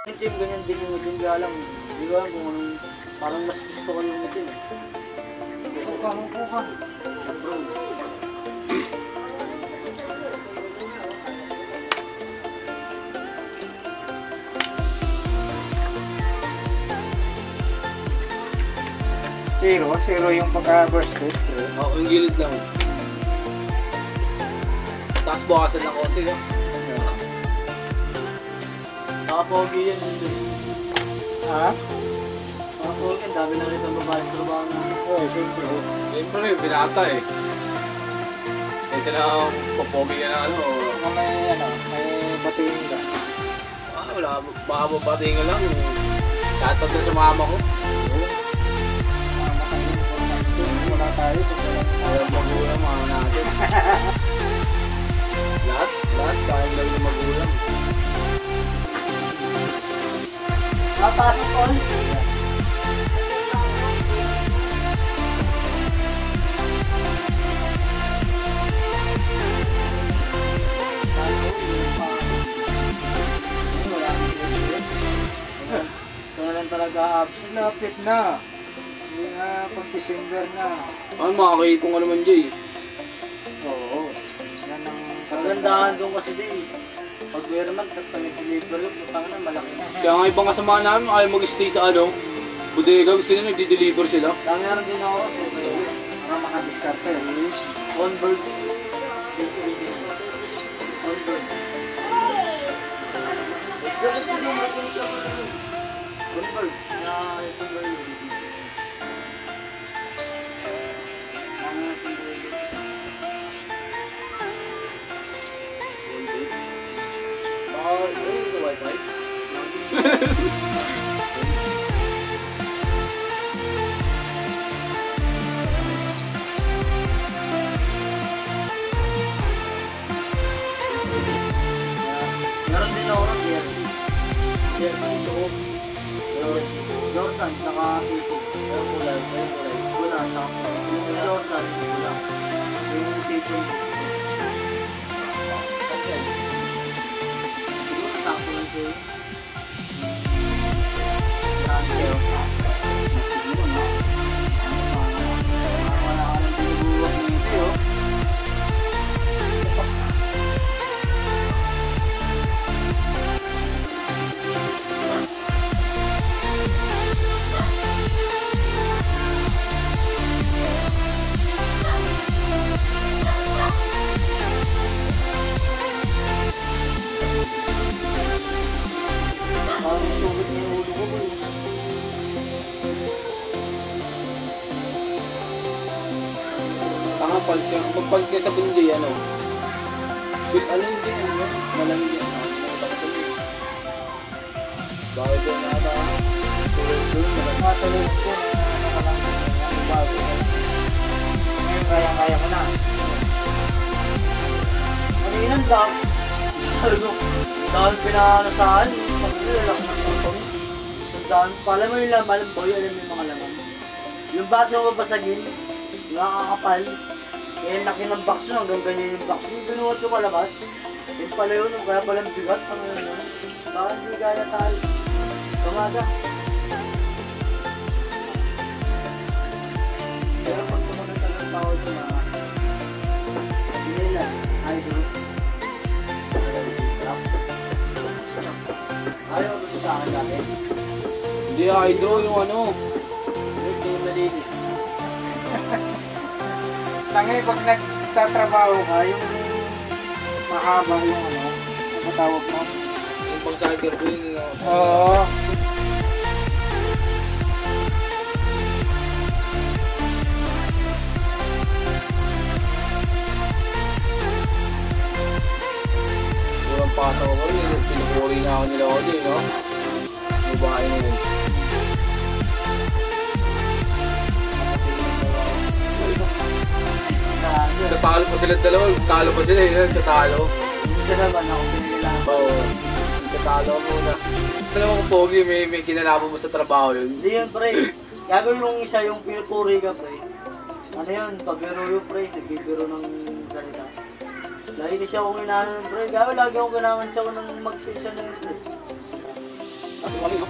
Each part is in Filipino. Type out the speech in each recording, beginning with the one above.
Itim, ganyan din yung itim galang. Hindi ko alam kung anong, parang mas gusto ko yung itim. Kuka. Bro. Zero yung pagka-burst test. Oo, yung gilid lang. Taas bukasan ng konti, no? Nakapogi yan. Ha? Nakapogi yan, dami na rin ang babae sa trabaho na. Oo, siyempre. Siyempre, binata eh. Ito na ang papogi ka na ano. May batiin ka. Wala, baka mabating lang. Tatat na sa mama ko. Wala tayo. Ayaw magulang, mga natin. Lahat, kaya lang yung magulang. Napasok ko. Talaga lapit na. Hindi na pag-December na. Ano, makakait ko nga naman, Jay. Oo. Yan ang Kagandahan doon kasi di. Pag meron man, deliver yung putang na malaki na. Kaya nga ibang kasama namin, ayaw mag-stay sa ano, bodega. Gusto nila nagdi-deliver sila. Dami na rin din ako. para makadiskarte. One bird. One bird. One bird. Na itong bird. Meron din ako ng jersey. Jersey ito. Jordan, saka ito. Ayun kulay. Wala, saka. Yung Jordan, wala. Yung ito. Siguro tako lang siya. Siguro na. Wala ka ng binubuwag ng ito. Magpalit ka sa bunjay, ano? With ano yung din, ano? Malamig yan. Bakit doon nata? Tulog, Matulog ko na bago. Ngayon kaya ko na. Kanina daw. Dahil pinano saan, pag-ilalak ng totong. Sandaan, pala mo yung laman, boy, alam mo yung mga laman. Yung baso mo babasagin, nakakapal. Kaya laki ng box nyo, hanggang ganyan yung box nyo. Binuhat ko palabas. Yun pala yun, kaya palang bigat. Ano yun? Baka hindi kaya tayo. Kamaga. Pero pag tumunod ka ng tao ito mga hindi nila, idol. Ayaw ko gusto sa akin dati. Hindi, hydro yung ano. Hindi yung malinis. Tangay pag nagtatrabaho ka, yung mahaba yung ano, ano tawag mo? Yung pang cyber ko yun. Oo. Walang pataw ko rin. Pinupuri nga ako nila ako din, no? Yung bahay na yun. Tatalo pa sila dalawa. Tatalo pa sila yun. Tatalo. Hindi naman ako pinilang. Oo. Tatalo muna. Ito naman kung pogi, may kinalaban mo sa trabaho yun. Hindi yun, pre. Gagawin yung isa yung pinupuri ka, pre. Ano yun? Pabiro yung pre. Nagbibiro ng salita. Lagi siya akong inaano ng pre. Gawin lagi akong ganaman siya ng magpinsan ng pre. Sabi ko no?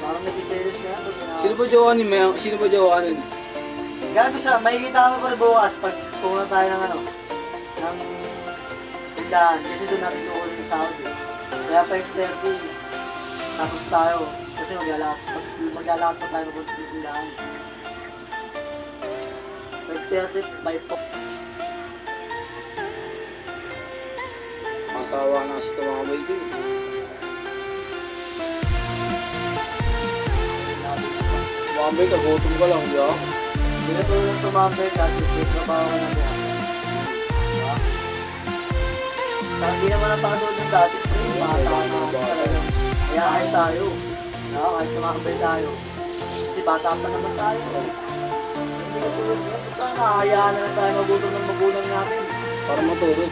Parang nag-serious na yan. Sino ba jowa ni Mel? Sino ba jowa nun? Gago siya, makikita mo pa bukas pag pumunta tayo ng ano, ng tindahan. Kasi doon natin tukulin sa Saudi. Kaya 5:30, tapos tayo. Kasi maglalakad pa tayo ng tindahan. 5:30, 5 po. Masawa na kasi ito mga boy din. Mga boy, kagutom ka lang, di ba? Hindi na tulong tumambay kasi may trabaho ka na diyan. Diba? Hindi naman ang pakatulog ng dati. Bata na talagang ayahay tayo. Diba? Kahit tumambay tayo. Kasi bata pa naman tayo. Hindi ka tulog niya. Basta nakahayaan na lang tayo magutom ng magulang natin. Para matulog.